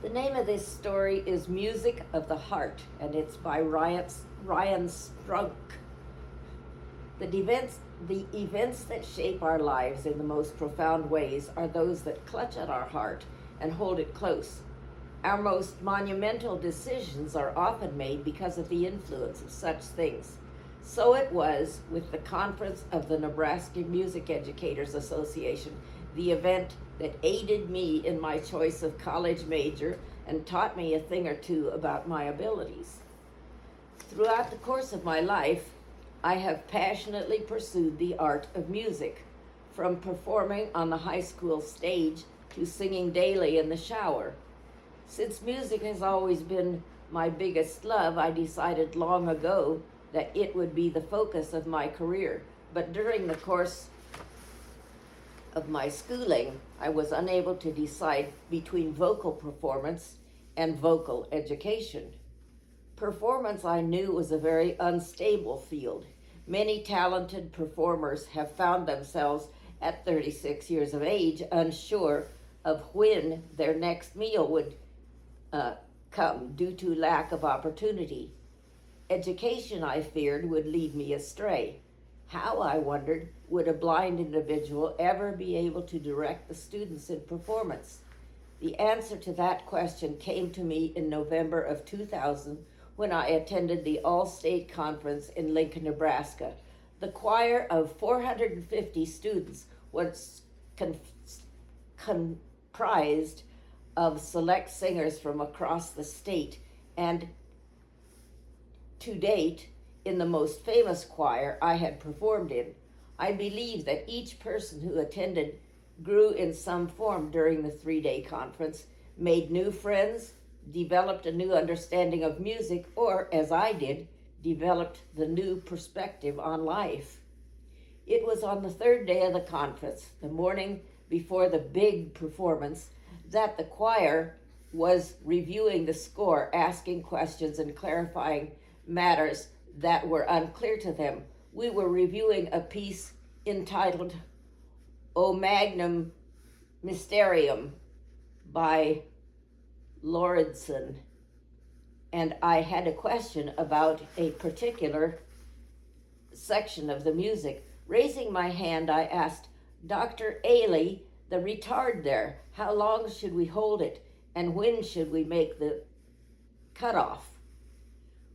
The name of this story is Music of the Heart, and it's by Ryan Strunk. The events that shape our lives in the most profound ways are those that clutch at our heart and hold it close. Our most monumental decisions are often made because of the influence of such things. So it was with the conference of the Nebraska Music Educators Association, the event that aided me in my choice of college major and taught me a thing or two about my abilities. Throughout the course of my life, I have passionately pursued the art of music, from performing on the high school stage to singing daily in the shower. Since music has always been my biggest love, I decided long ago that it would be the focus of my career. But during the course of my schooling, I was unable to decide between vocal performance and vocal education. Performance, I knew, was a very unstable field. Many talented performers have found themselves at 36 years of age unsure of when their next meal would come due to lack of opportunity. Education, I feared, would lead me astray. How, I wondered, would a blind individual ever be able to direct the students in performance? The answer to that question came to me in November of 2000 when I attended the All-State Conference in Lincoln, Nebraska. The choir of 450 students was comprised of select singers from across the state, and to date, in the most famous choir I had performed in. I believe that each person who attended grew in some form during the 3-day conference, made new friends, developed a new understanding of music, or, as I did, developed the new perspective on life. It was on the 3rd day of the conference, the morning before the big performance, that the choir was reviewing the score, asking questions and clarifying matters that were unclear to them. We were reviewing a piece entitled O Magnum Mysterium by Lauridsen, and I had a question about a particular section of the music. Raising my hand, I asked, Dr. Ailey, the retard there, how long should we hold it, and when should we make the cutoff?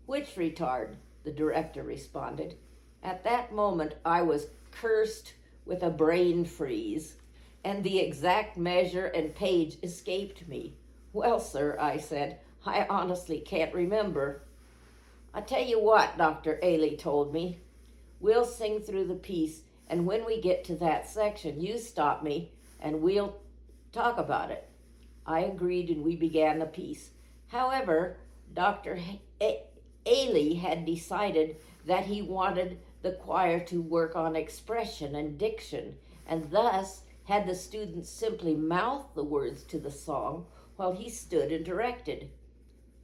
Which retard? The director responded. At that moment, I was cursed with a brain freeze, and the exact measure and page escaped me. Well, sir, I said, I honestly can't remember. I tell you what, Dr. Ailey told me. We'll sing through the piece, and when we get to that section, you stop me, and we'll talk about it. I agreed, and we began the piece. However, Dr. Ailey had decided that he wanted the choir to work on expression and diction, and thus had the students simply mouth the words to the song while he stood and directed.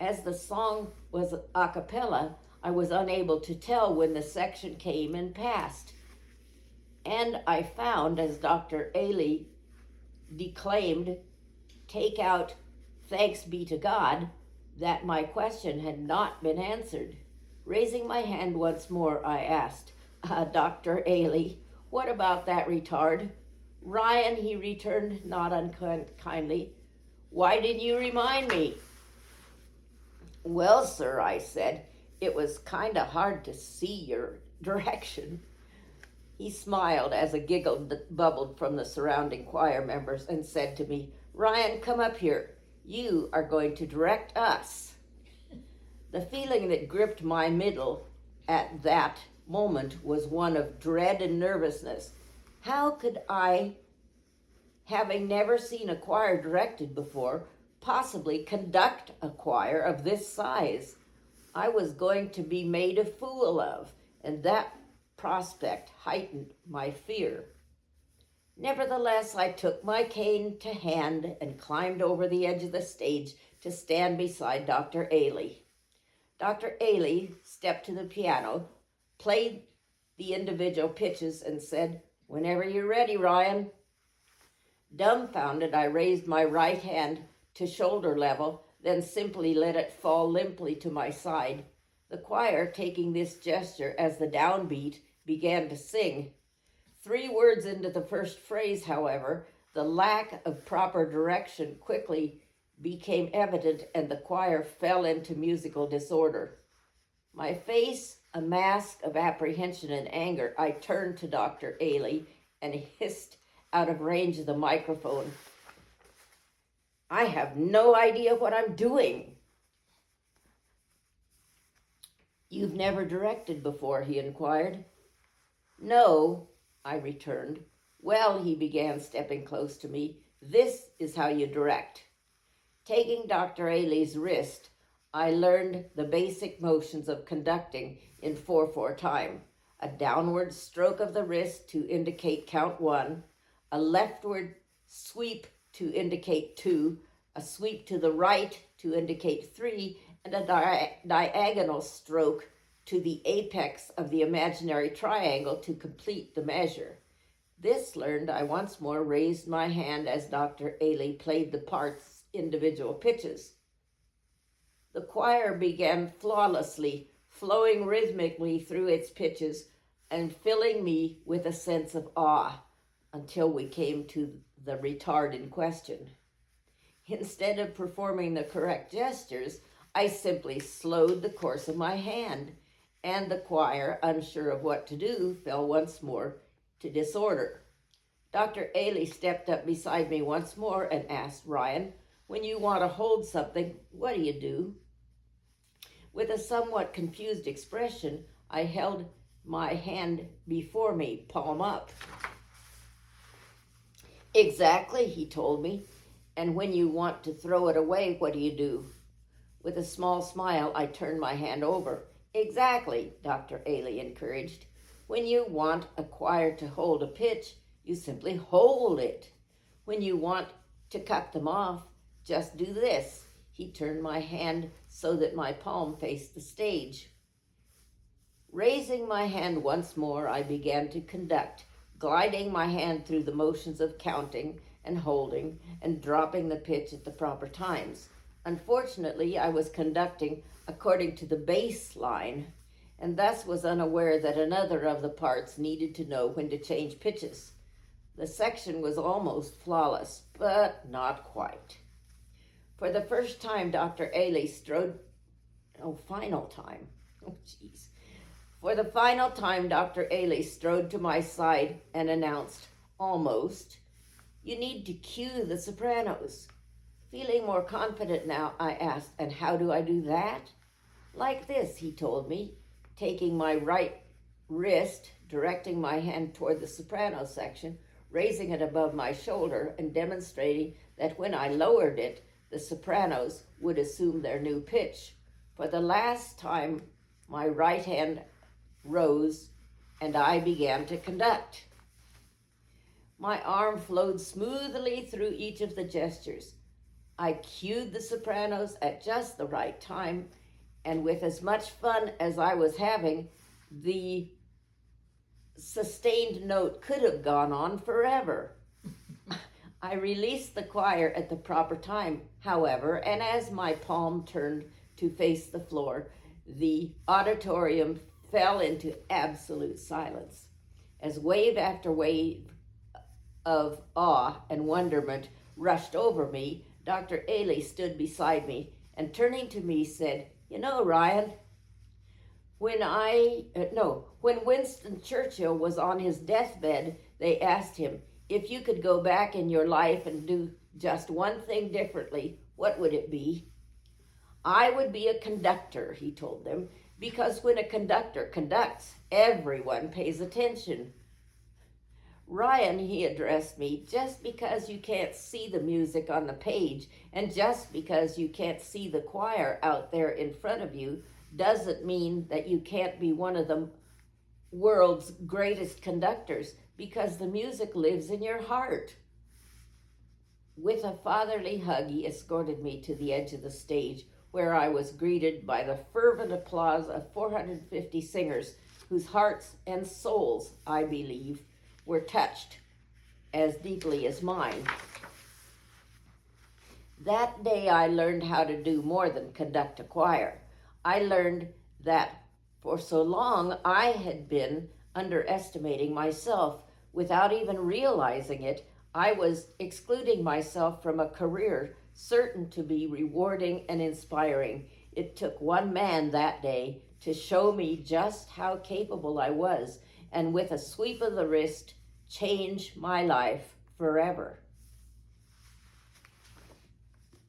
As the song was a cappella, I was unable to tell when the section came and passed. And I found, as Dr. Ailey declaimed, take out Thanks Be to God, that my question had not been answered. Raising my hand once more, I asked, Dr. Ailey, what about that retard? Ryan, he returned, not unkindly. Why didn't you remind me? Well, sir, I said, it was kind of hard to see your direction. He smiled as a giggle bubbled from the surrounding choir members and said to me, Ryan, come up here. You are going to direct us. The feeling that gripped my middle at that moment was one of dread and nervousness. How could I, having never seen a choir directed before, possibly conduct a choir of this size? I was going to be made a fool of, and that prospect heightened my fear. Nevertheless, I took my cane to hand and climbed over the edge of the stage to stand beside Dr. Ailey. Dr. Ailey stepped to the piano, played the individual pitches, and said, Whenever you're ready, Ryan. Dumbfounded, I raised my right hand to shoulder level, then simply let it fall limply to my side. The choir, taking this gesture as the downbeat, began to sing. 3 words into the first phrase, however, the lack of proper direction quickly became evident and the choir fell into musical disorder. My face a mask of apprehension and anger, I turned to Dr. Ailey and hissed out of range of the microphone, "I have no idea what I'm doing." "You've never directed before?" he inquired. "No," I returned. "Well," he began, stepping close to me, "this is how you direct." Taking Dr. Ailey's wrist, I learned the basic motions of conducting in 4/4 time. A downward stroke of the wrist to indicate count 1, a leftward sweep to indicate 2, a sweep to the right to indicate 3, and a diagonal stroke to the apex of the imaginary triangle to complete the measure. This learned, I once more raised my hand as Dr. Ailey played the parts' individual pitches. The choir began flawlessly, flowing rhythmically through its pitches and filling me with a sense of awe until we came to the retard in question. Instead of performing the correct gestures, I simply slowed the course of my hand, and the choir, unsure of what to do, fell once more to disorder. Dr. Ailey stepped up beside me once more and asked, "Ryan, when you want to hold something, what do?" With a somewhat confused expression, I held my hand before me, palm up. "Exactly," he told me. "And when you want to throw it away, what do?" With a small smile, I turned my hand over. "Exactly," Dr. Ailey encouraged. "When you want a choir to hold a pitch, you simply hold it. When you want to cut them off, just do this." He turned my hand so that my palm faced the stage. Raising my hand once more, I began to conduct, gliding my hand through the motions of counting and holding and dropping the pitch at the proper times. Unfortunately, I was conducting according to the bass line, and thus was unaware that another of the parts needed to know when to change pitches. The section was almost flawless, but not quite. For the first time, Dr. Ailey For the final time, Dr. Ailey strode to my side and announced, almost, "You need to cue the sopranos." Feeling more confident now, I asked, "And how do I do that?" "Like this," he told me, taking my right wrist, directing my hand toward the soprano section, raising it above my shoulder, and demonstrating that when I lowered it, the sopranos would assume their new pitch. For the last time, my right hand rose, and I began to conduct. My arm flowed smoothly through each of the gestures. I cued the sopranos at just the right time, and with as much fun as I was having, the sustained note could have gone on forever. I released the choir at the proper time, however, and as my palm turned to face the floor, the auditorium fell into absolute silence. As wave after wave of awe and wonderment rushed over me, Dr. Ailey stood beside me and turning to me said, "You know, Ryan, when Winston Churchill was on his deathbed, they asked him, if you could go back in your life and do just one thing differently, what would it be?" "I would be a conductor," he told them, "because when a conductor conducts, everyone pays attention." "Ryan," he addressed me, "just because you can't see the music on the page and just because you can't see the choir out there in front of you doesn't mean that you can't be one of the world's greatest conductors, because the music lives in your heart." With a fatherly hug, he escorted me to the edge of the stage, where I was greeted by the fervent applause of 450 singers whose hearts and souls, I believe, were touched as deeply as mine. That day I learned how to do more than conduct a choir. I learned that for so long I had been underestimating myself. Without even realizing it, I was excluding myself from a career certain to be rewarding and inspiring. It took one man that day to show me just how capable I was, and with a sweep of the wrist, change my life forever.